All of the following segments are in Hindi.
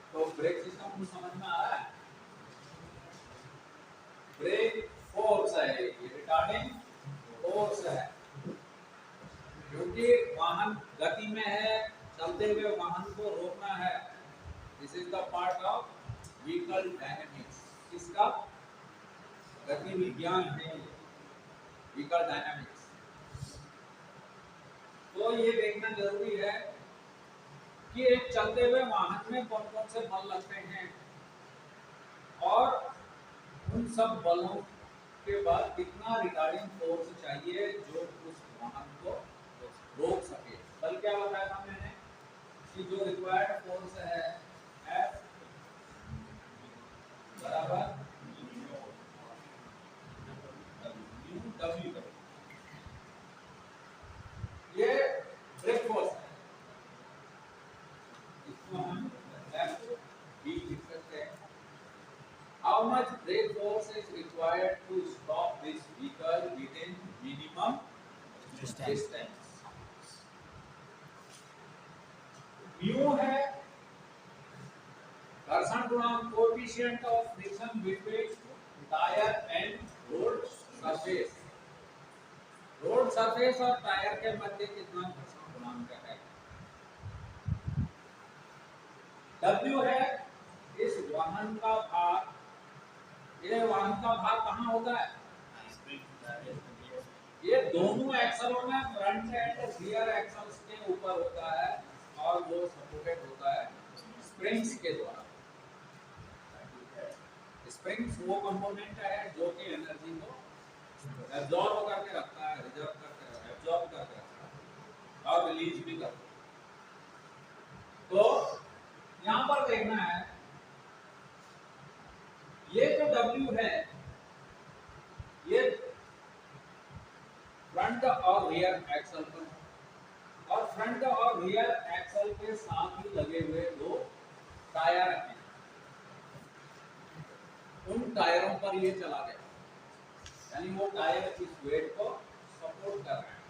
तो ब्रेक सिस्टम कुछ समझ में आ रहा है? ब्रेक फोर्स है, ये रिटार्डिंग फोर्स है, क्योंकि वाहन गति में है, चलते हुए वाहन को रोकना है। This is the part of vehicle dynamics. इसका गति विज्ञान है व्हीकल डायनेमिक्स। तो ये देखना जरूरी है कि एक चलते हुए वाहन में कौन कौन से बल लगते हैं और उन सब बलों के बाद कितना रिटार्डिंग फोर्स चाहिए जो उस वाहन को रोक सके। बल क्या बताया था मैंने कि जो रिक्वायर्ड फोर्स है F बराबर W। ये ब्रेक फोर्स है, इसको हम F B लिख सकते हैं। How much brake force is required to stop this vehicle within minimum distance? mu है घर्षण गुणांक, coefficient of friction between tyre and road surface. Road surface और टायर के मध्य कितना घर्षण गुणांक है। W है इस वाहन का भार। ये वाहन का भार कहाँ होता है? ये दोनों एक्सलों में फ्रंट एंड रियर एक्सल्स के ऊपर होता है और वो सपोर्टेड होता है स्प्रिंग्स के द्वारा। स्प्रिंग्स वो कंपोनेंट है जो कि एनर्जी को एब्जॉर्ब करके रखता है, रिजर्व करके एब्जॉर्ब करके रखता है और रिलीज भी करता है। तो यहाँ पर देखना है ये जो W है ये फ्रंट और रियर एक्सल पर और फ्रंट और रियर एक्सल के साथ ही लगे हुए दो टायर हैं, उन टायरों पर ये चला गया, यानी वो टायर इस वेट को सपोर्ट कर रहे हैं।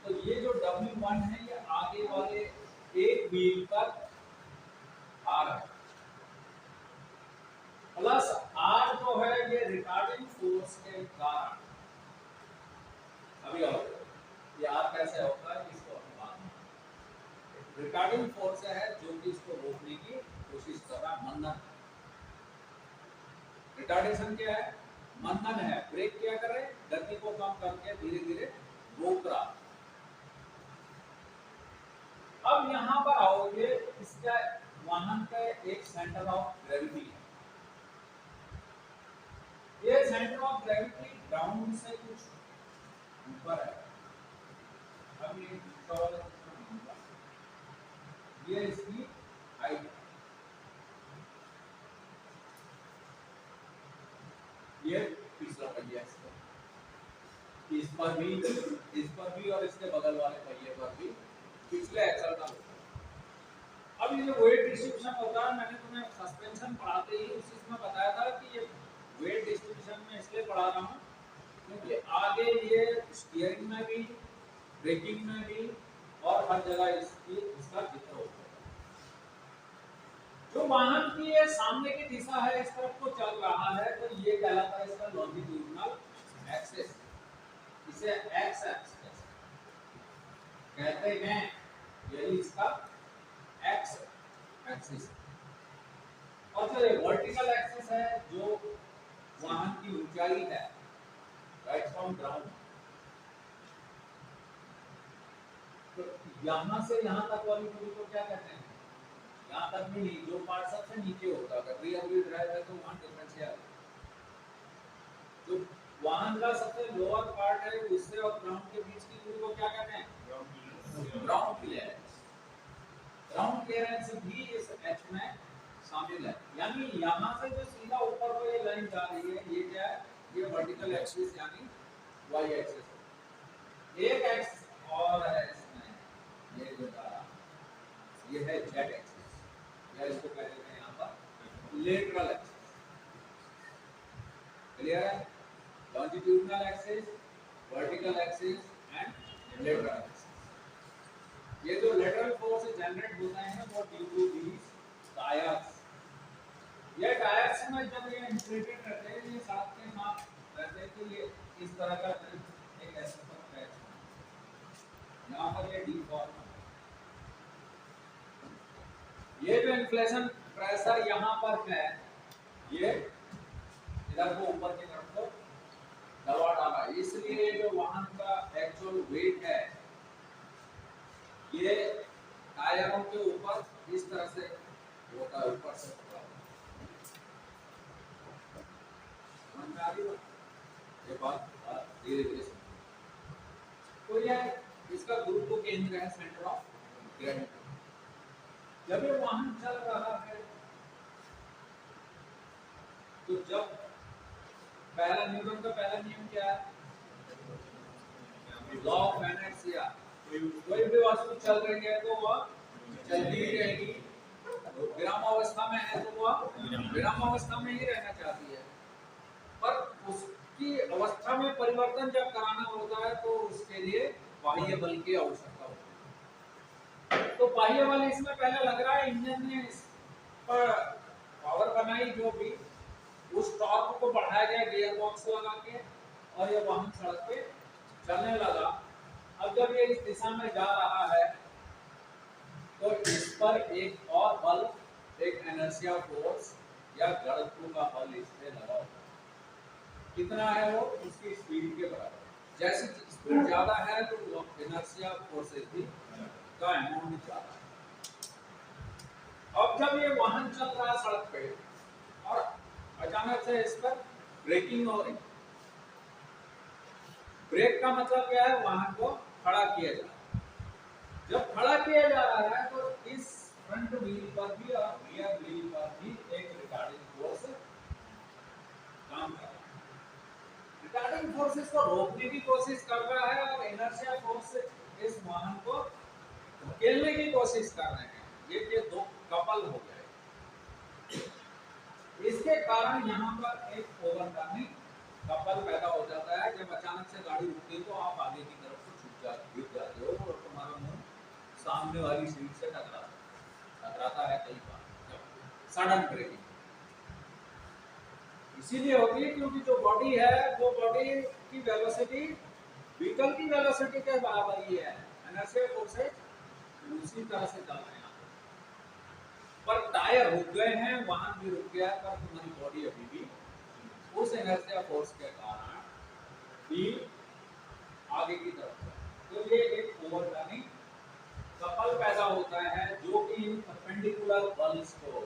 तो ये जो W1 है ये आगे वाले एक व्हील पर भार है, प्लस R जो है ये रिटार्डिंग फोर्स के कारण। अभी और ये R कैसे होता है इसको हम बात में। रिटार्डिंग फोर्स है जो कि इसको रोकने की कोशिश कर रहा है, मंदन। रिटार्डेशन क्या है? मंदन है। ब्रेक क्या कर रहे हैं? गति को कम करके धीरे धीरे रोक रहा। अब यहाँ पर आओगे, इसका वाहन का एक सेंटर ऑफ ग्रेविटी है। ये सेंटर ऑफ ग्रेविटी ग्राउंड से कुछ ऊपर है। अब ये इसकी हाइट है, ये तीसरा पहिया इस पर भी और इसके बगल वाले पहिए पर भी पिछले एक्सल का होता है। अब ये जो वेट डिस्ट्रीब्यूशन होता है, मैंने तुम्हें सस्पेंशन पढ़ाते ही उस चीज में बताया था कि ये वेट डिस्ट्रीब्यूशन में इसलिए पढ़ा रहा हूँ क्योंकि आगे ये स्टीयरिंग में भी, ब्रेकिंग में भी और हर जगह इसका जिक्र होता है। जो वाहन की ये सामने की दिशा है, इस तरफ को चल रहा है, तो ये कहलाता है इसका लॉन्जिट्यूडिनल एक्सिस। इसे एक्स एक्सिस कहते हैं, यही इसका एक्स एक्सिस। और जो वर्टिकल एक्सिस है जो वाहन की ऊंचाई है राइट फ्रॉम ग्राउंड, तो यहां से यहां तक वाली दूरी को क्या कहते हैं? यहाँ तक भी नहीं, जो पार्ट सबसे नीचे होता है। अगर रियर व्हील ड्राइव है तो वहां डिफरेंशियल, जो वाहन का सबसे लोअर पार्ट है उससे और ग्राउंड के बीच की दूरी को क्या कहते हैं? Ground clearance. ग्राउंड क्लियरेंस भी इस एच में शामिल है। यानी यहाँ से जो सीधा ऊपर को ये लाइन जा रही है, ये क्या है? ये वर्टिकल एक्सिस यानी वाई एक्सिस। एक एक्सिस और है इसमें, ये जो ये है जेड एक्सिस, या इसको कह देते हैं यहाँ पर लेटरल एक्सिस। क्लियर है? Longitudinal axis, vertical axis and lateral axis. ये जो लेटरल फोर्स जनरेट होते हैं वो ड्यू टू दीस टायर्स। ये टायर्स में जब ये इंफ्लेटेड रहते हैं, ये साथ के साथ रहते हैं, तो ये इस तरह का एक ऐसा पैच यहाँ पर ये डिफॉर्म, ये जो इन्फ्लेशन प्रेशर यहाँ पर है, ये इधर को ऊपर की तरफ को दबा डाला, इसलिए जो वाहन का एक्चुअल वेट है ये टायरों के ऊपर इस तरह से होता है, ऊपर से ये बात धीरे धीरे। तो यह इसका गुरुत्व केंद्र है, सेंटर ऑफ ग्रेविटी। जब ये वाहन चल रहा है तो जब पहला न्यूटन का पहला नियम क्या है, लॉ ऑफ इनर्शिया, कोई भी वस्तु चल रही है तो वह चलती ही रहेगी, विराम अवस्था में है तो वह विराम अवस्था में ही रहना चाहती है, पर उसकी अवस्था में परिवर्तन जब कराना होता है तो उसके लिए बाह्य बल की आवश्यकता होती है। तो बाह्य बल इसमें पहले लग रहा है, इंजन ने इस पर पावर बनाई, जो भी उस टॉर्क को बढ़ाया गया गियर बॉक्स लगा के, और ये वाहन सड़क पे चलने लगा। अब जब ये इस दिशा में जा रहा है तो इस पर एक और बल, एक इनर्शिया फोर्स या जड़त्व का बल इस पे लगा होगा। कितना है वो, उसकी स्पीड के बराबर। जैसे स्पीड ज्यादा है तो इनर्शिया फोर्सेस भी का अमाउंट ज्यादा है। अब जब ये वाहन चल रहा है सड़क पे और अचानक से इस पर ब्रेकिंग हो रही, ब्रेक का मतलब क्या है, वाहन को खड़ा किया जा रहा है। जब खड़ा किया जा रहा है तो इस फ्रंट व्हील पर भी और रियर व्हील पर भी एक रिटार्डिंग फोर्स काम कर रहा है। रिटार्डिंग फोर्स इसको रोकने की कोशिश कर रहा है और इनर्शिया फोर्स इस वाहन को धकेलने की कोशिश कर रहे हैं। ये दो कपल हो गए। इसके कारण यहाँ पर एक ओवरटर्निंग कपल पैदा हो जाता है। जब अचानक से गाड़ी रुकती है तो आप आगे की तरफ से गिर जाते हो और तुम्हारा मुंह सामने वाली सीट से टकराता है कई बार सडन ब्रेकिंग। इसीलिए होती है क्योंकि जो बॉडी है वो बॉडी की वेलोसिटी व्हीकल की वेलोसिटी के बराबर ही है, इनर्शिया फोर्सेस उसी तरह से चल रहे हैं। पर टायर रुक गए हैं, वाहन भी रुक गया है, पर तुम्हारी बॉडी अभी भी उस इनर्शिया फोर्स के कारण भी आगे की तरफ। तो ये एक ओवरटर्निंग कपल पैदा होता है जो कि इन परपेंडिकुलर बल्स को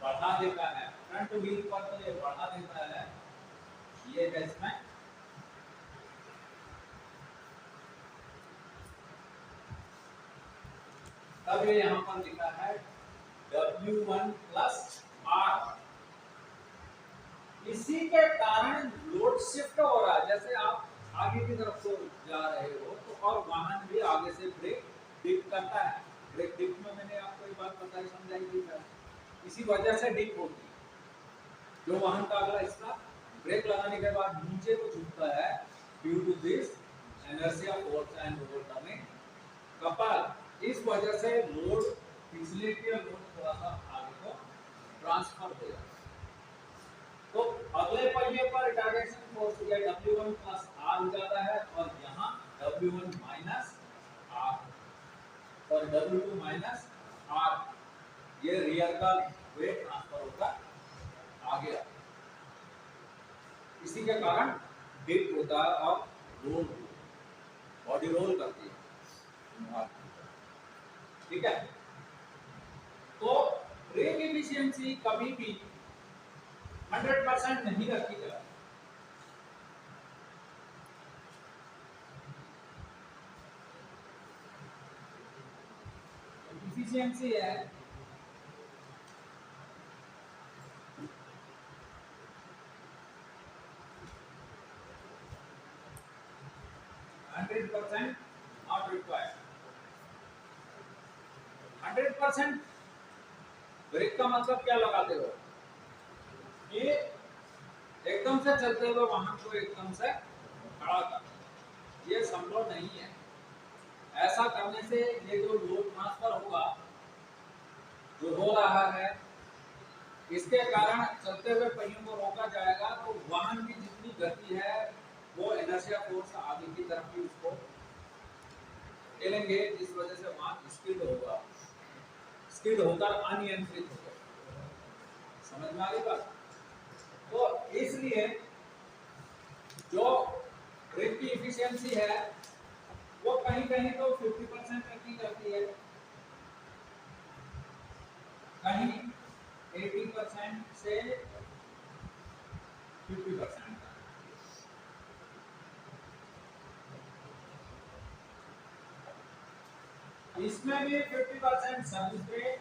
बढ़ा देता है। फ्रंट व्हील पर तो ये बढ़ा देता है, ये है इसमें तब ये यहाँ पर लिखा है W1 प्लस R। इसी के कारण लोड शिफ्ट हो रहा है। जैसे आप आगे की तरफ से जा रहे हो तो और वाहन भी आगे से ब्रेक डिप करता है। ब्रेक डिप में मैंने आपको एक बात बताई, समझाई थी, इसी वजह से डिप होती है। जो वाहन का अगला हिस्सा ब्रेक लगाने के बाद नीचे को झुकता है due to this inertia force and overturning couple. इस वजह से लोड पिछले के लोड थोड़ा सा आगे को ट्रांसफर हो जाता है। तो अगले पहिए पर रिटार्डेशन फोर्स या W1 प्लस R हो जाता है और यहाँ W1 माइनस R और W2 माइनस R, ये रियर का वेट ट्रांसफर होगा आगे। इसी के कारण डिप होता है और रोल, बॉडी रोल करती है। ठीक है, तो ब्रेक एफिशिएंसी कभी भी 100% नहीं रखी जाती। एफिशिएंसी है 100% not required। 100% ब्रेक का मतलब क्या लगाते हो कि एकदम से चलते हुए वाहन को एकदम से खड़ा कर, ये संभव नहीं है। ऐसा करने से ये जो लोड ट्रांसफर होगा जो हो रहा है, इसके कारण चलते हुए पहियों को रोका जाएगा, तो वाहन की जितनी गति है वो इनर्शिया फोर्स आगे की तरफ भी उसको ठेलेंगे, जिस वजह से वाहन स्किड होगा, स्किड होकर अनियंत्रित होगा। समझ में आ रही बात? तो इसलिए जो ब्रेक की इफिशियंसी है वो कहीं कहीं तो 50% तक की जाती है, कहीं 80% से 50%। इसमें भी 50% सर्विस ब्रेक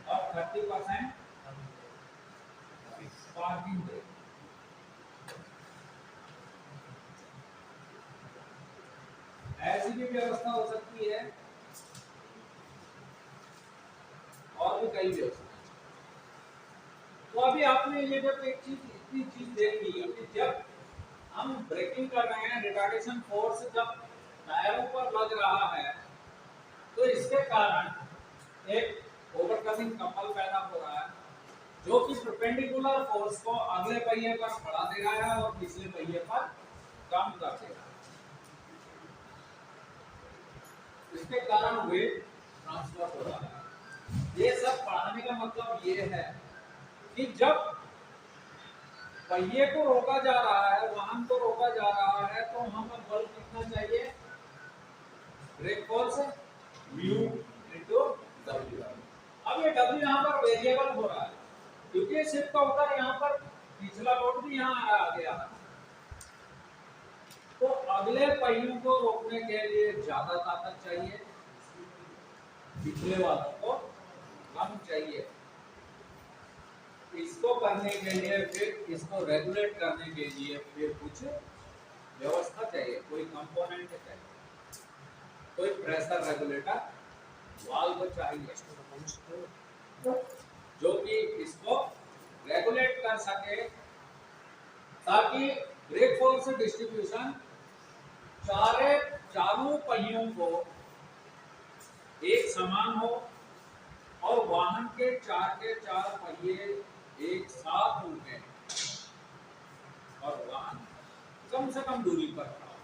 और 30% पार्किंग ब्रेक। ऐसी भी व्यवस्था हो सकती है और भी कई व्यवस्था। तो अभी आपने ये जब एक चीज इतनी चीज देखी, अभी जब हम ब्रेकिंग कर रहे हैं, रिटार्डेशन फोर्स जब टायरों पर लग रहा है, तो इसके कारण एक ओवरकमिंग कपल पैदा हो रहा है, जो कि परपेंडिकुलर फोर्स को अगले पहिए पर बढ़ा दे रहा है और पिछले पहिए पर कम कर दे रहा है। इसके कारण वेट ट्रांसफर हो रहा है। ये सब पढ़ाने का मतलब ये है कि जब पहिए को रोका जा रहा है, वाहन को रोका जा रहा है, तो हमें बल कितना चाहिए? Brake force mu into W. अब ये डब्ल्यू यहाँ पर वेरिएबल हो रहा है, क्योंकि शिफ्ट का उतर यहाँ पर पिछला लोड भी यहाँ आ गया है, तो अगले पहियों को रोकने के लिए ज्यादा ताकत चाहिए, पिछले वालों को कम चाहिए। इसको करने के लिए, फिर इसको रेगुलेट करने के लिए फिर कुछ व्यवस्था चाहिए, कोई कंपोनेंट चाहिए, कोई प्रेशर रेगुलेटर वाल्व चाहिए, जो कि इसको रेगुलेट कर सके, ताकि ब्रेक फोर्स डिस्ट्रीब्यूशन चारों पहियों को एक समान हो और वाहन के चार पहिए एक साथ रुके और वाहन कम से कम दूरी पर खड़ा हो।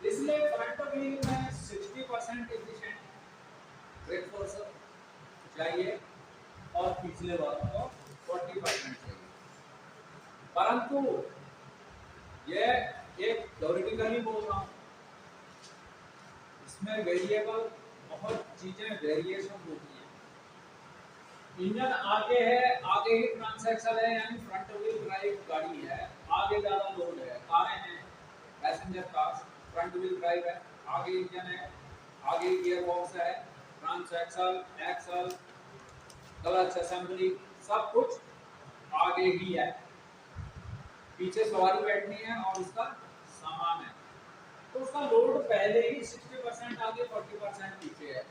इसलिए फ्रंट व्हील में 60% एफिशिएंट ब्रेक फोर्स चाहिए और पिछले वालों को 40% चाहिए। परंतु यह एक थ्योरेटिकली बोल रहा हूँ, इसमें वेरिएबल बहुत चीजें वेरिएशन होती है। इंजन आगे है, आगे ही ट्रांसएक्सल है, यानी फ्रंट व्हील ड्राइव गाड़ी है, आगे ज्यादा लोड है, कारें हैं passenger cars, front wheel drive है, आगे इंजन है, आगे गियर बॉक्स है, ट्रांसएक्सल, एक्सल, क्लच असेंबली, सब कुछ आगे ही है, पीछे सवारी बैठनी है और उसका सामान है, तो उसका लोड पहले ही 60% आगे 40% पीछे है,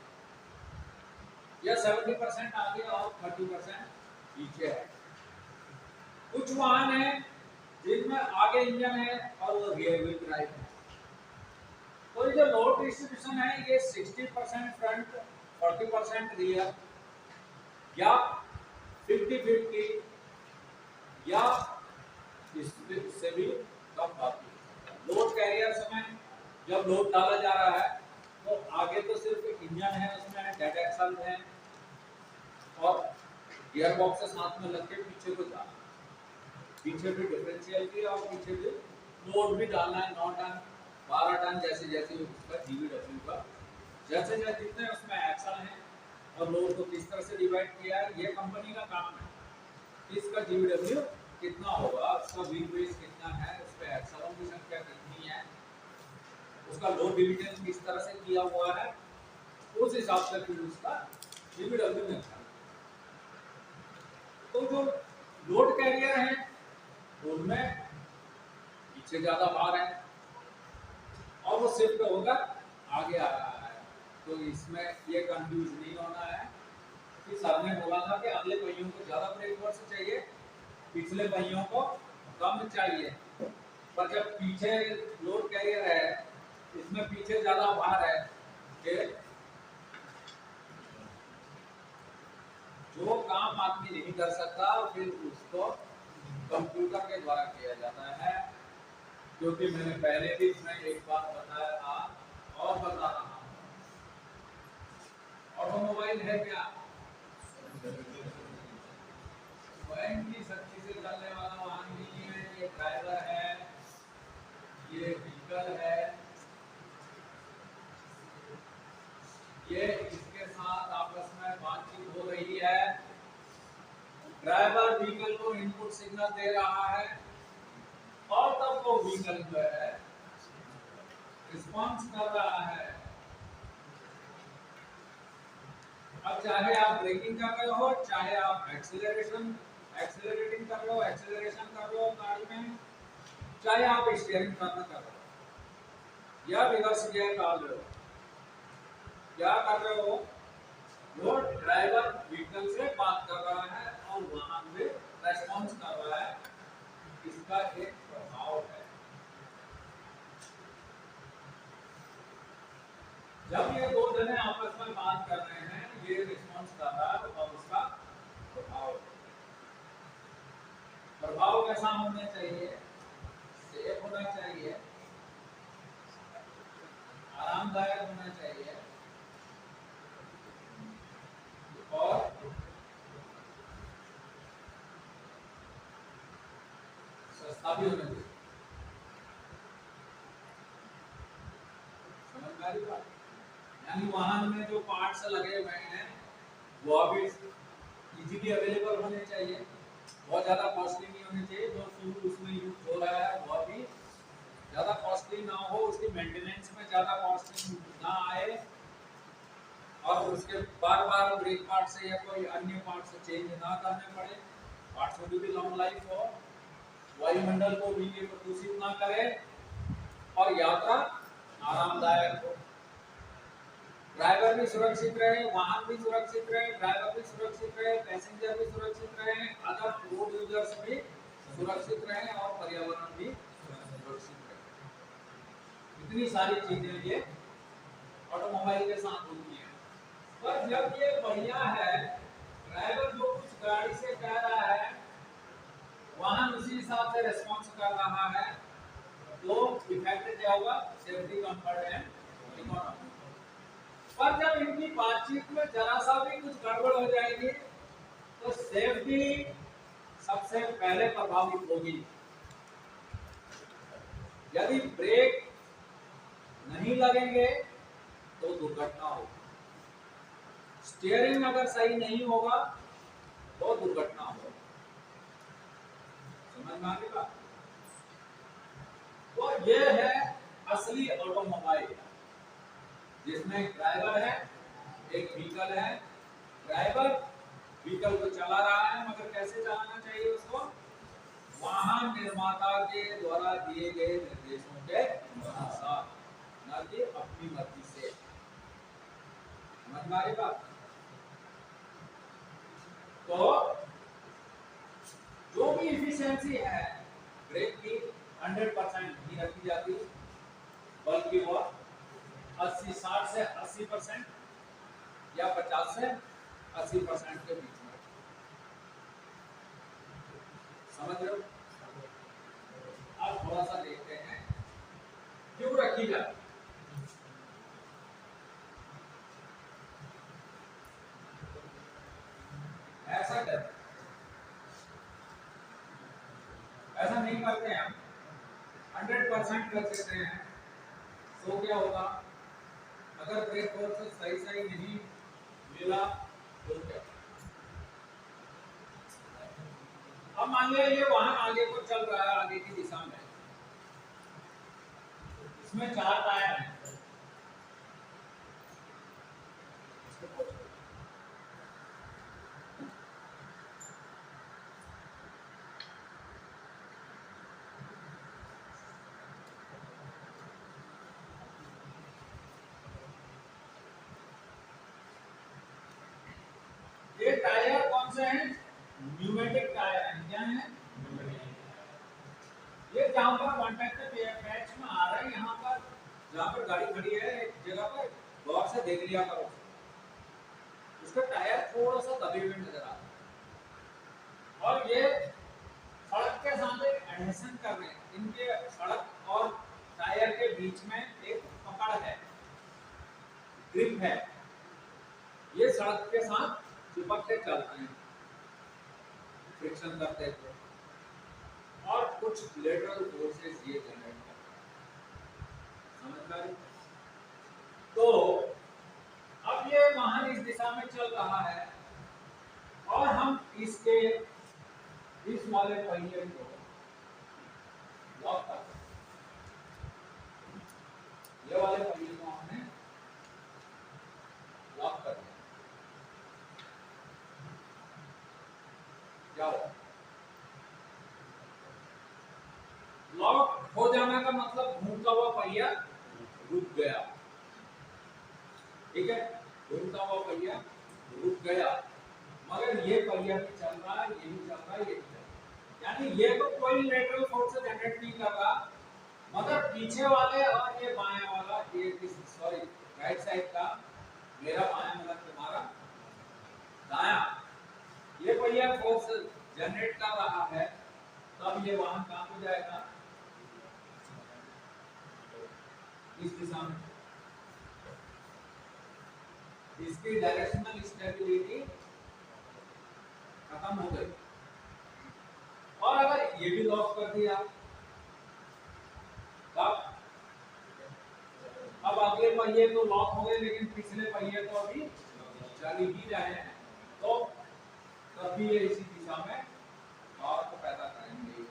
या 70% आगे और 30% पीछे है। कुछ वाहन है जिनमें आगे इंजन है और वो रियर व्हील ड्राइव है, तो ये जो लोड डिस्ट्रीब्यूशन है ये 60% फ्रंट 40% रियर या 50-50 या इससे भी कम बाकी। लोड कैरियर समय जब लोड डाला जा रहा है तो आगे तो सिर्फ इंजन है, उसमें डेड एक्सल है और गियर बॉक्स से साथ में लग के पीछे को जाना, पीछे भी डिफरेंशियल भी और पीछे भी लोड भी डालना है, 9 टन 12 टन जैसे जैसे उसका जीवीडब्ल्यू का जैसे जैसे जितने उसमें एक्सल हैं और लोड को किस तरह से डिवाइड किया है, ये कंपनी का काम है। इसका जीवीडब्ल्यू कितना होगा, उसका व्हील बेस कितना है, उस पे एक्सलों की संख्या कितनी है, उसका लोड डिवीजन किस तरह से किया हुआ है, उस हिसाब से फिर उसका जीवीडब्ल्यू मिलता है। तो जो लोड कैरियर है उनमें पीछे ज्यादा भार है और वो शिफ्ट होकर आगे आ रहा है, तो इसमें ये कंफ्यूज नहीं होना है कि सर ने बोला था कि अगले पहियों को ज्यादा ब्रेक फोर्स चाहिए, पिछले पहियों को कम चाहिए, पर जब पीछे लोड कैरियर है इसमें पीछे ज्यादा भार है कि जो काम आदमी नहीं कर सकता फिर उसको कंप्यूटर के द्वारा किया जाता है। क्योंकि मैंने पहले भी इसमें एक बात बताया था और बता रहा हूं, ऑटोमोबाइल है क्या? स्वयं की शक्ति से चलने वाला वाहन नहीं है। ये ड्राइवर है, ये व्हीकल है, ये इसके साथ आपस में बातचीत हो रही है। ड्राइवर व्हीकल को इनपुट सिग्नल दे रहा है और तब वो व्हीकल जो है रिस्पॉन्स कर रहा है। अब चाहे आप ब्रेकिंग कर रहे हो, चाहे आप एक्सेलरेटिंग कर रहे हो, एक्सेलरेशन कर रहे हो गाड़ी में, चाहे आप स्टीयरिंग कर रहे हो या रिवर्स गियर डाल रहे हो, क्या कर रहे हो? वो ड्राइवर व्हीकल से बात कर रहा है और वहां पे रेस्पॉन्स कर रहा है। इसका एक प्रभाव है। जब ये दो जने आपस में बात कर रहे हैं, ये रिस्पॉन्स कर रहा है और उसका प्रभाव कैसा होना चाहिए? सेफ होना चाहिए, आरामदायक होना चाहिए और सस्ता भी होना चाहिए। समझ में आ रही बात? यानी वाहन में जो पार्ट्स लगे हुए हैं वो अभी इजीली अवेलेबल होने चाहिए, बहुत ज़्यादा कॉस्टली नहीं होने चाहिए। जो फ्यूल उसमें यूज हो रहा है वो अभी ज़्यादा कॉस्टली ना हो, उसकी मेंटेनेंस में ज़्यादा कॉस्टली ना आए और उसके बार बार ब्रेक पार्ट से या कोई अन्य पार्ट से चेंज ना करने पड़े। पार्ट्स में भी लॉन्ग लाइफ हो, वायुमंडल को भी ये प्रदूषित ना करे और यात्रा आरामदायक हो। ड्राइवर भी सुरक्षित रहे, वाहन भी सुरक्षित रहे, ड्राइवर भी सुरक्षित रहे, पैसेंजर भी सुरक्षित रहे, अदर रोड यूजर्स भी सुरक्षित रहे और पर्यावरण भी सुरक्षित रहे। इतनी सारी चीजें ये ऑटोमोबाइल के साथ होती हैं। पर जब ये बढ़िया है, ड्राइवर जो कुछ गाड़ी से कह रहा है वाहन उसी हिसाब से रिस्पॉन्स कर रहा है, तो इफेक्ट क्या होगा? Safety, comfort and economy. पर जब इनकी बातचीत में जरा सा भी कुछ गड़बड़ हो जाएगी तो सेफ्टी सबसे पहले प्रभावित होगी। यदि ब्रेक नहीं लगेंगे तो दुर्घटना होगी, स्टीयरिंग अगर सही नहीं होगा तो दुर्घटना होगी। समझ में आ गई बात? तो ये है असली ऑटोमोबाइल, जिसमें ड्राइवर है, एक व्हीकल है। ड्राइवर व्हीकल को चला रहा है, मगर कैसे चलाना चाहिए उसको? वाहन निर्माता के द्वारा दिए गए निर्देशों के अनुसार, न कि अपनी मर्जी से। समझ में आ रही बात? तो जो भी इफिशियंसी है ब्रेक की 100% नहीं रखी जाती, बल्कि वो 60 से 80% या 50 से 80% के बीच में। समझ रहे हो? अब थोड़ा सा देखते हैं क्यों रखी जाती। ऐसा कर, ऐसा नहीं करते हैं हम, 100% कर देते हैं तो क्या होगा? अगर ब्रेक फोर्स सही नहीं मिला तो क्या? अब मान लिया ये वाहन आगे को चल रहा है, आगे की दिशा में, इसमें 4 टायर हैं। ये टायर कौन से हैं? न्यूमेटिक टायर हैं। क्या है? ये जहां पर कांटेक्ट पैच में आ रहा है, यहाँ पर जहाँ पर गाड़ी खड़ी है एक जगह पर गौर से देख लिया करो, उसका टायर थोड़ा सा दबे हुए नजर आता है और ये सड़क के साथ एक एडहेशन कर रहे हैं, इनके सड़क और टायर के बीच में एक पकड़ है, ग्रिप है, ये सड़क के साथ चिपक के चलते हैं, फ्रिक्शन करते थे और कुछ लेटरल फोर्सेस ये जनरेट करते हैं, समझ में आई? तो अब ये वाहन इस दिशा में चल रहा है और हम इसके इस वाले पहिए को लॉक करते हैं, ये वाले पहिए को हमने लॉक कर दिया, क्या होगा? लॉक हो जाने का मतलब घूमता हुआ पहिया रुक गया, ठीक है, घूमता हुआ पहिया रुक गया, मगर ये पहिया भी चल रहा है, ये भी चल रहा है, ये भी चल रहा है, यानी ये तो कोई लेटरल फोर्स से जनरेट नहीं कर रहा, मगर पीछे वाले और ये बाएं वाला, ये सॉरी राइट साइड का, मेरा बायां मतलब तुम्हारा दायां, ये पहिया फोर्स जनरेट कर रहा है, तब ये वाहन कहां पे जाएगा? इस दिशा में, इसकी डायरेक्शनल स्टेबिलिटी खत्म हो गई। और अगर ये भी लॉक कर दिया, तब अब अगले पहिए तो लॉक हो गए, लेकिन पिछले पहिए तो अभी चल ही रहे हैं, तो तब भी ये इसी दिशा में टॉर्क पैदा करेंगे।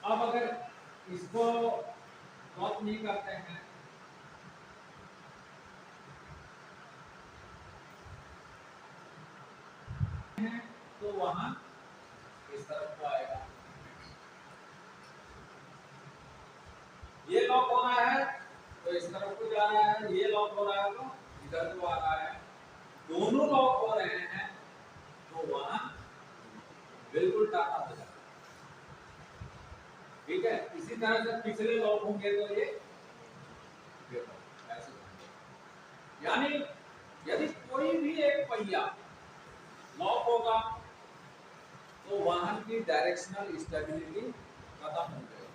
अब अगर इसको लॉक नहीं करते हैं तो वहां इस तरफ को आएगा, ये लॉक हो रहा है तो इस तरफ को जा रहा है, ये लॉक हो रहा है तो इधर को आ रहा है, दोनों लॉक हो रहे हैं तो वहां बिल्कुल टाटा हो जाएगा, ठीक है। इसी तरह से पिछले लॉक होंगे तो ये ऐसे, यानी यदि कोई भी एक पहिया लॉक होगा तो वाहन की डायरेक्शनल स्टेबिलिटी खत्म हो जाएगी,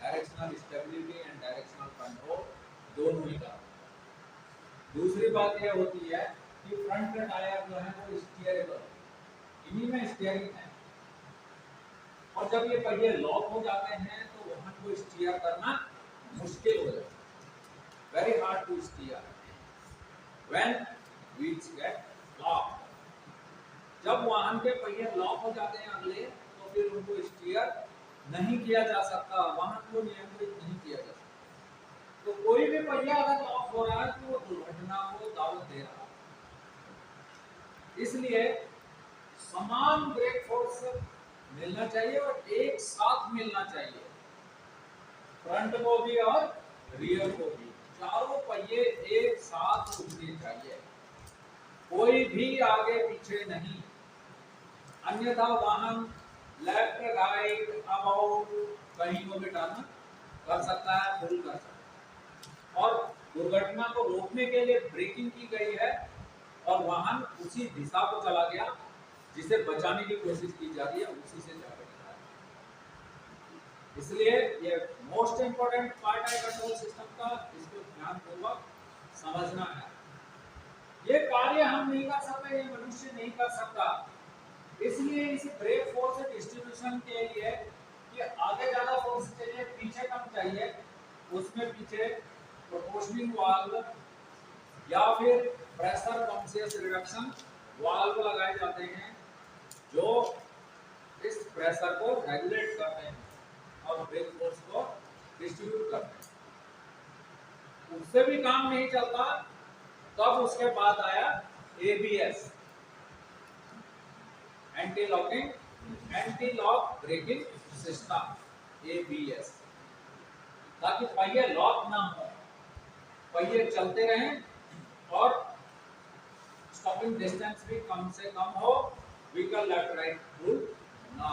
directional stability and directional control दोनों ही का। दूसरी बात यह होती है कि फ्रंट का टायर जो है वो स्टीयरेबल, इन्हीं में स्टीयरिंग है, और जब ये पहिए लॉक हो जाते हैं तो वाहन को स्टीयर करना मुश्किल हो जाता है, very hard to steer when wheels get lock. जब वाहन के पहिए लॉक हो जाते हैं अगले, तो फिर उनको स्टीयर नहीं किया जा सकता, वाहन को नियंत्रित नहीं किया जा सकता। तो कोई भी पहिया अगर लॉक हो रहा है तो वो दुर्घटना को दावत दे रहा है, इसलिए समान ब्रेक फोर्स मिलना चाहिए और एक साथ मिलना चाहिए, फ्रंट को भी और रियर को भी, चारों पहिए एक साथ रुकने चाहिए, कोई भी आगे पीछे नहीं, अन्यथा वाहन लेफ्ट राइट अबाउट कहीं को भी टर्न कर सकता है, फुल कर सकता है, और दुर्घटना को रोकने के लिए ब्रेकिंग की गई है और वाहन उसी दिशा को चला गया जिसे बचाने की कोशिश की जा रही है, उसी से जाकर रहा है। इसलिए ये मोस्ट इंपोर्टेंट पार्ट है कंट्रोल सिस्टम का, इसको ध्यानपूर्वक समझना है। ये कार्य हम नहीं कर सकते, ये मनुष्य नहीं कर सकता, इसलिए इस ब्रेक फोर्स डिस्ट्रीब्यूशन के लिए कि आगे ज्यादा फोर्स चाहिए, पीछे कम चाहिए, उसमें पीछे प्रोपोर्शनिंग वाल्व या फिर प्रेशर कॉन्शियस रिडक्शन वाल्व लगाए जाते हैं जो इस प्रेशर को रेगुलेट करते हैं और ब्रेक फोर्स को डिस्ट्रीब्यूट करते हैं। उससे भी काम नहीं चलता, तब उसके बाद आया ABS, anti locking anti lock braking system, ABS, ताकि पहिए लॉक ना हो, पहिए चलते रहें और स्टॉपिंग डिस्टेंस भी कम से कम हो, व्हीकल लेफ्ट राइट रूल ना,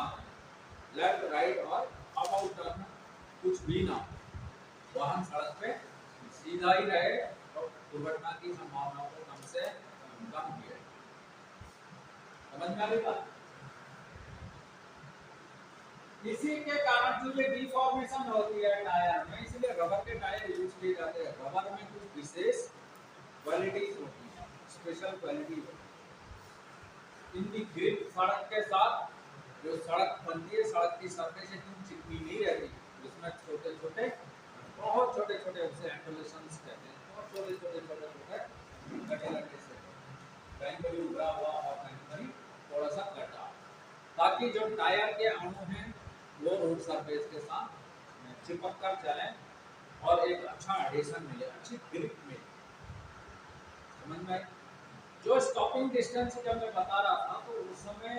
लेफ्ट राइट और अबाउट टर्न कुछ भी ना, वाहन सड़क पे सीधा ही रहे और दुर्घटना की संभावनाओं को कम से कम किया। समझ में आ रही बात? इसी के कारण जो ये डिफॉर्मेशन होती है टायर में, इसलिए रबर के टायर यूज किए जाते हैं। रबर में कुछ विशेष क्वालिटीज होती है, स्पेशल क्वालिटी होती है। इनकी ग्रिप सड़क के साथ जो सड़क बनती है, सड़क की सरफेस एकदम चिकनी नहीं रहती, उसमें छोटे छोटे बहुत छोटे छोटे उसे एंडोलेशंस कहते हैं, बहुत छोटे छोटे छोटे छोटे गड्ढे लगे से कहीं कभी उभरा हुआ और कहीं कहीं थोड़ा सा गड्ढा, ताकि जो टायर के अणु हैं वो रोड सरफेस के साथ चिपक कर चले और एक अच्छा एडिशन मिले, अच्छी ग्रिप मिले। समझ में? जो स्टॉपिंग डिस्टेंस जब मैं बता रहा था तो उस समय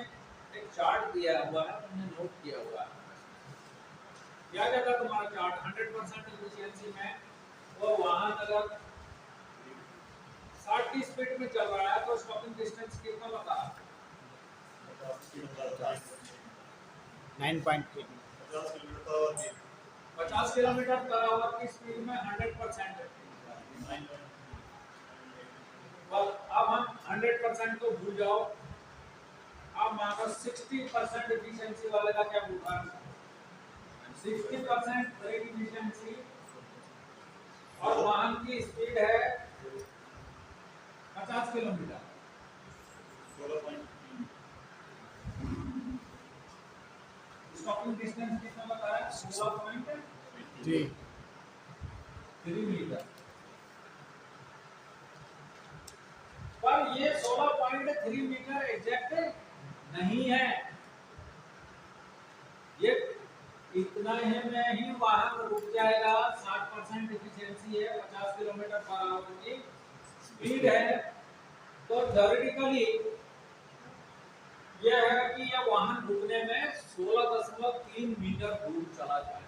एक चार्ट दिया हुआ है, तुमने नोट किया हुआ है। क्या कहता है तुम्हारा चार्ट? 100% एफिशिएंसी में वो वाहन अगर 60 की स्पीड में चल रहा है तो स्टॉपिंग डिस्टेंस कितना बता? 9.3 50 किलोमीटर पर आवर की स्पीड में 100%। अब हम 100% को भूल जाओ, अब मानो 60% एफिशिएंसी वाले का क्या होगा? 60% ब्रेक एफिशिएंसी और वाहन की स्पीड है 50 किलोमीटर। स्टॉपिंग डिस्टेंस कितना बता रहा है? 16.3 मीटर। पर ये 16.3 मीटर एग्जैक्ट नहीं है, ये इतना ही में ही वाहन रुक जाएगा। 60% एफिशिएंसी है, 50 किलोमीटर पर आवर की स्पीड है, तो थ्योरेटिकली यह है कि यह वाहन रुकने में 16.3 मीटर दूर चला जाए।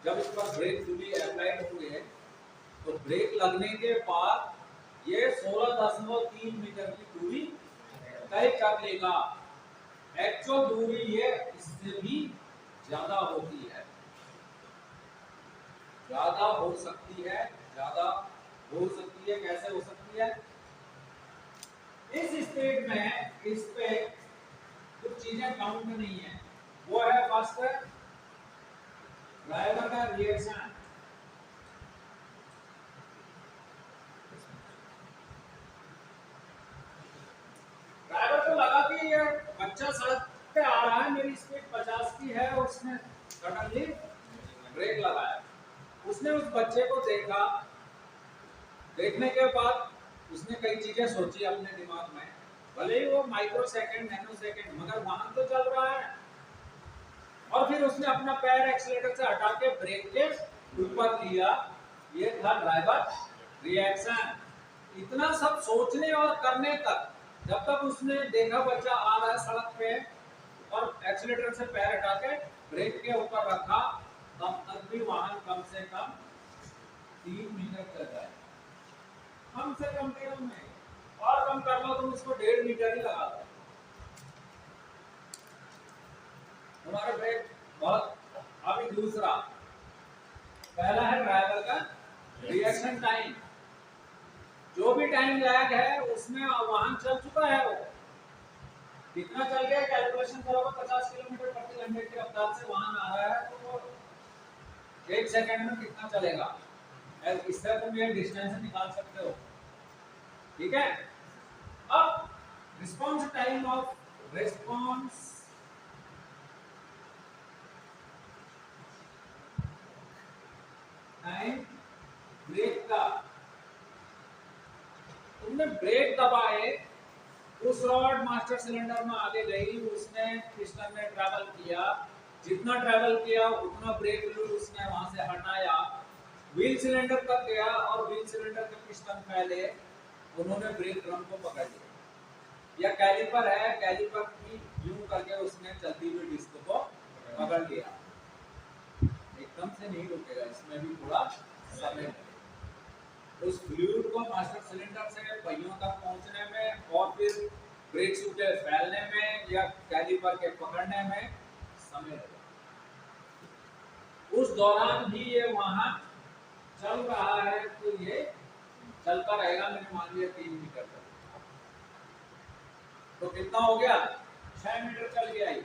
जब इस पर ब्रेक फुली अप्लाइड होंगे तो ब्रेक लगने के बाद ये 16.3 मीटर की दूरी तय कर लेगा। एक्चुअल दूरी ये इससे भी ज्यादा होती है, ज्यादा हो सकती है, ज्यादा हो सकती है। कैसे हो सकती है? इस स्टेट में इस पे कुछ चीजें काउंट नहीं है। वो है फर्स्ट ड्राइवर का रिएक्शन। ड्राइवर को लगा कि ये बच्चा सड़क पे आ रहा है, मेरी स्पीड 50 की है, उसने सडनली ब्रेक लगाया। उसने उस बच्चे को देखा, देखने के बाद उसने कई चीजें सोची अपने दिमाग में, भले ही वो माइक्रो सेकंड नैनो सेकंड, मगर वाहन तो चल रहा है। और फिर उसने अपना पैर एक्सीलेटर से हटा के ब्रेक के ऊपर लिया। ये था ड्राइवर रिएक्शन। इतना सब सोचने और करने तक, जब तक उसने देखा बच्चा आ रहा है सड़क पे और एक्सीलेटर से पैर हटा के ब्रेक के ऊपर रखा, तब तक भी वाहन कम से कम 3 मीटर चल जाए, कम से कम नहीं, और कम कर लो तुम उसको 1.5 मीटर ही लगा दो। हमारा ब्रेक बहुत। अभी दूसरा, पहला है ड्राइवर का रिएक्शन टाइम। जो भी टाइम लैग है उसमें वाहन चल चुका है, वो कितना चल गया कैलकुलेशन करोगे, 50 किलोमीटर प्रति घंटे की रफ्तार से वाहन आ रहा है तो वो 1 सेकंड में कितना चलेगा, इससे तुम ये डिस्टेंस निकाल सकते हो। ठीक है? अब response time of response time brake का, तुमने ब्रेक दबाए, उस रॉड मास्टर सिलेंडर में आगे गई, उसने पिस्टन में ट्रैवल किया, जितना ट्रैवल किया उतना ब्रेक फ्लूइड उसने वहां से हटाया, व्हील सिलेंडर तक गया और व्हील सिलेंडर के पिस्टन पहले उन्होंने ब्रेक ड्रम को पकड़ लिया। या कैलिपर है, कैलिपर की यूं करके उसने चलती हुई डिस्क को पकड़ लिया। एकदम से नहीं रुकेगा, इसमें भी थोड़ा समय लगेगा। उस फ्लूइड को मास्टर सिलेंडर से पहियों तक पहुंचने में और फिर ब्रेक शू के फैलने में या कैलिपर के पकड़ने में समय लगेगा। उस दौरान भी ये वहां चल रहा है तो ये चलता रहेगा। मैंने मान लिया 3 मीटर तक, तो कितना हो गया? 6 मीटर चल गया ये।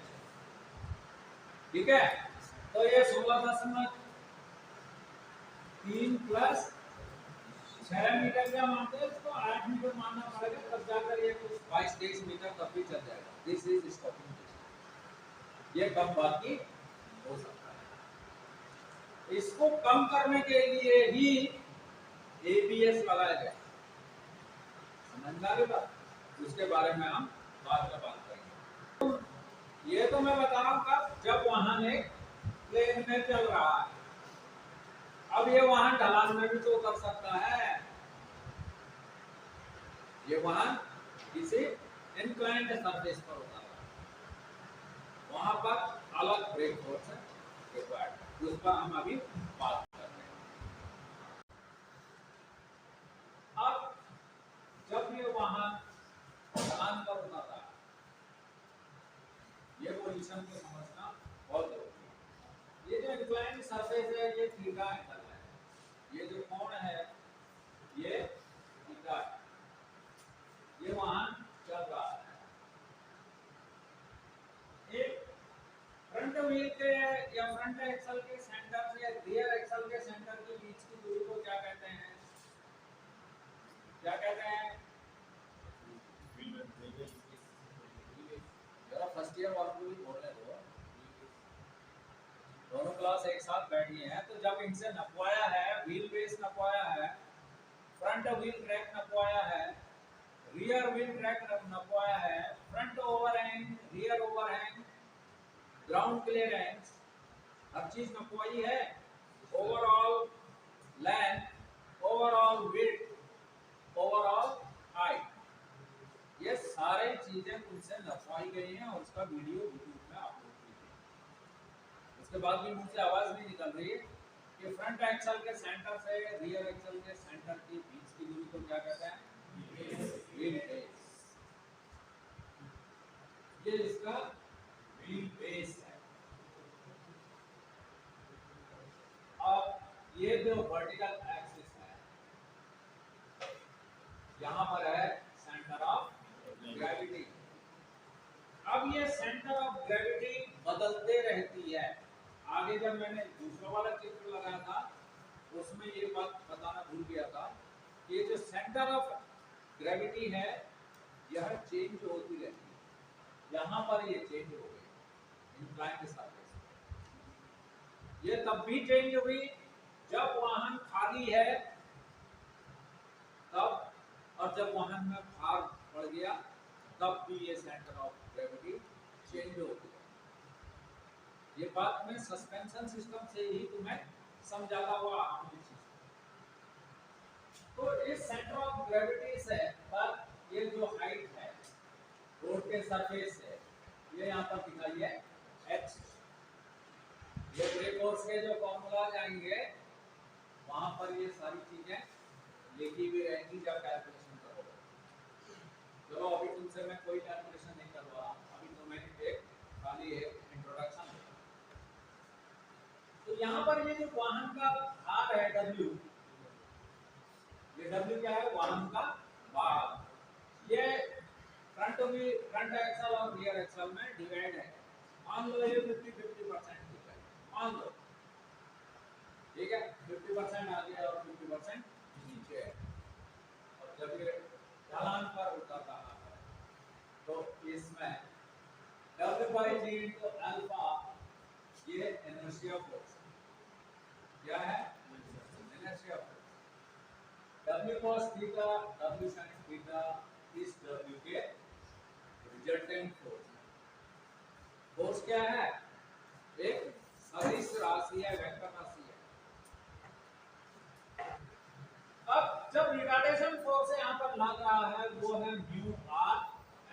ठीक है, तो ये 16.3 प्लस 6 मीटर क्या मानते हैं इसको? 8 मीटर मानना पड़ेगा, तब जाकर ये कुछ 22-23 मीटर तब भी चल जाएगा। This is stopping distance. ये कम बाकी हो सकता है। इसको कम करने के लिए ही एबीएस लगाया गया। समझ में आ रही बात? उसके बारे में हम बाद में बात करेंगे। ये तो मैं बता रहा हूँ कब, जब वाहन एक प्लेन में चल रहा है। अब ये वाहन ढलान में भी तो उतर सकता है। ये वाहन किसी इंक्लाइंड सरफेस पर होता है, वहां पर अलग ब्रेक फोर्स है रिक्वायर्ड, उस पर हम अभी बात कर रहे हैं। अब जब ये वाहन ढलान पर उतरता है, ये पोजीशन को समझना बहुत जरूरी है। ये जो इंक्लाइंड सरफेस है ये थीटा एंगल है, ये जो कोण है ये थीटा है। ये वाहन चल रहा है, एक फ्रंट व्हील के या फ्रंट एक्सल के सेंटर से रियर एक्सल के सेंटर के बीच की दूरी को क्या कहते हैं? क्या कहते हैं? जरा फर्स्ट ईयर वालों को भी बोलने दो, दोनों क्लास एक साथ बैठी हैं। तो जब इनसे नपवाया है, व्हील बेस नपवाया है, फ्रंट व्हील ट्रैक नपवाया है, रियर व्हील ट्रैक नपवाया है, front overhang, rear overhang, ground clearance, हर चीज नपवाई है। Overall length, overall width, overall height, ये सारे चीजें उनसे नपवाई गई हैं और उसका वीडियो यूट्यूब में अपलोड की गई। उसके बाद भी मुझसे आवाज नहीं निकल रही है कि फ्रंट एक्सल के सेंटर से रियर एक्सल के सेंटर के बीच की दूरी को क्या कहते हैं? Wheel base. ये इसका व्हील बेस है। अब ये जो वर्टिकल एक्सिस है, यहां पर है सेंटर ऑफ ग्रेविटी। अब ये सेंटर ऑफ ग्रेविटी बदलते रहती है। आगे जब मैंने दूसरा वाला चित्र लगाया था उसमें ये बात बताना भूल गया था कि ये जो सेंटर ऑफ ग्रेविटी है यह चेंज होती रहती है। यहां पर ये चेंज हो गई इंक्लाइंड सरफेस। ये तब भी चेंज हुई जब वाहन खाली है तब, और जब वाहन में भार बढ़ गया तब भी ये सेंटर ऑफ ग्रेविटी चेंज होती है। ये बात मैं सस्पेंशन सिस्टम से ही तुम्हें समझाता हुआ आऊंगी। तो इस सेंटर ऑफ ग्रेविटी से पर ये जो हाइट है रोड के सरफेस से, ये यहाँ पर दिखाई है h। ये ब्रेक फोर्स के जो फॉर्मूला जाएंगे वहां पर ये सारी चीजें लिखी हुई रहेंगी जब कैलकुलेशन करोगे। चलो अभी तुमसे मैं कोई कैलकुलेशन नहीं करवा रहा, अभी तुम्हें एक खाली एक इंट्रोडक्शन। तो यहाँ पर ये जो वाहन का भार है W, ये W क्या है? वाहन का भार। ये फ्रंट एक्सल और रियर एक्सल में डिवाइड है। मान लो ये 50-50% मान लो, ठीक है? 50% आगे और 50% नीचे है। और जब ये ढलान पर उतर रहा है तो इसमें W/G into अल्फा ये इनर्शिया फोर्स क्या है? Inertia force. W cos theta, W sin theta इस W के रिजल्टेंट फोर्स। फोर्स क्या है? एक सदिश राशि है, वेक्टर राशि है। अब जब रिटार्डेशन फोर्स यहाँ पर लग रहा है वो है mu R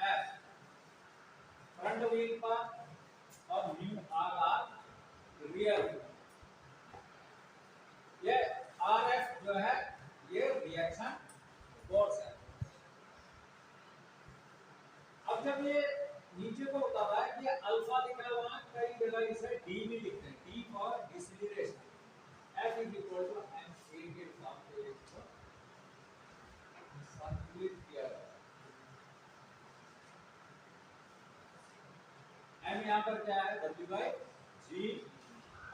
F front wheel पर और mu R R rear wheel. ये आर एफ जो है ये रिएक्शन फोर्स है। अब जब ये नीचे को उतर रहा है कि अल्फा लिखा हुआ है, कई जगह इसे डी भी लिखते हैं, डी फॉर डिसलिरेशन। पर क्या है W बाई जी,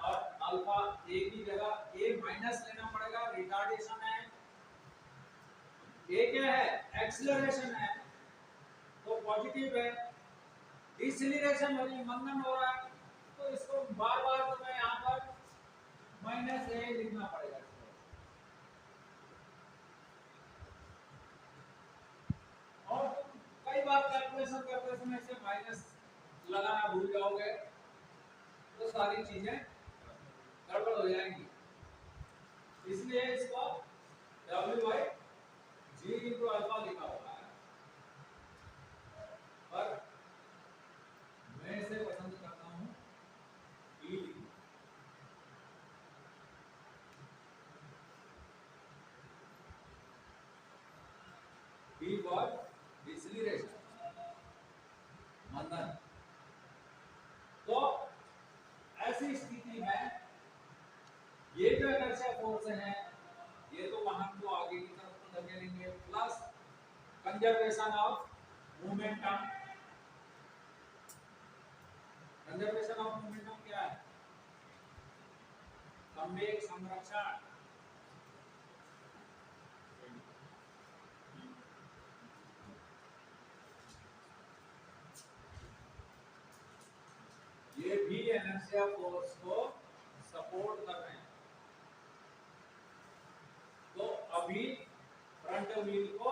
और अल्फा ए की जगह ए माइनस लेना पड़ेगा, रिटार्डेशन है, ए क्या है एक्सीलरेशन है तो पॉजिटिव है, डिसेलेरेशन हो रही मंदन हो रहा है तो इसको बार बार तो मैं यहाँ पर माइनस ए लिखना पड़ेगा। और कई बार कैलकुलेशन करते समय से माइनस लगाना भूल जाओगे तो सारी चीजें गड़बड़ हो जाएंगी, इसलिए इसको W by G into alpha लिखा हुआ है, पर मैं इसे पसंद करता हूँ E लिखना। B फॉर डिसेलेरेशन मंदन। तो ऐसी स्थिति में ये जो इनर्शिया फोर्स है ये तो वाहन को आगे की तरफ तो धकेलेंगे, plus conservation of momentum. Conservation of momentum क्या है? संवेग संरक्षण। ये भी इनर्शिया फोर्स को सपोर्ट कर रहे हैं। तो अभी फ्रंट व्हील को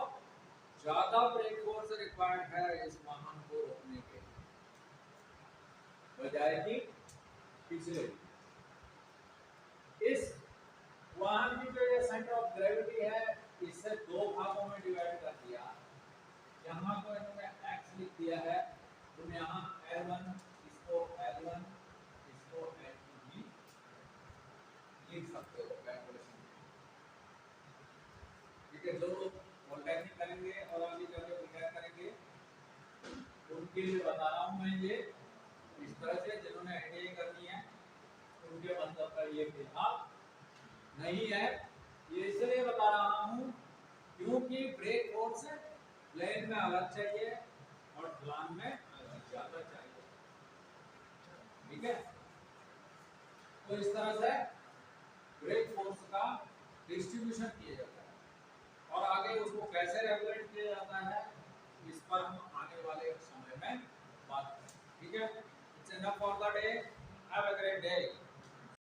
ज्यादा ब्रेक फोर्स रिक्वायर्ड है इस वाहन को रोकने के बजाय कि पिछले। इस वाहन की जो ये सेंटर ऑफ ग्रेविटी है इससे दो भागों में डिवाइड कर दिया। यहाँ को इन्होंने x लिख दिया है, तुम यहाँ L1 इसको L1 इसको L2 भी लिख सकते हो कैलकुलेशन में। ठीक है, जो पॉलिटेक्निक करेंगे और आगे जाके प्रिपेयर करेंगे उनके लिए बता रहा हूँ मैं ये इस तरह से, जिन्होंने आईटीआई करनी है उनके मतलब का ये फिलहाल नहीं है। ये इसलिए बता रहा हूँ क्योंकि ब्रेक फोर्स प्लेन में अलग चाहिए और ढलान में ज्यादा चाहिए। ठीक है, तो इस तरह से ब्रेक फोर्स का डिस्ट्रीब्यूशन किया जाता है और आगे उसको कैसे रेगुलेट किया जाता है इस पर हम आने वाले समय में बात करेंगे। ठीक है, it's enough for the day, have a great day.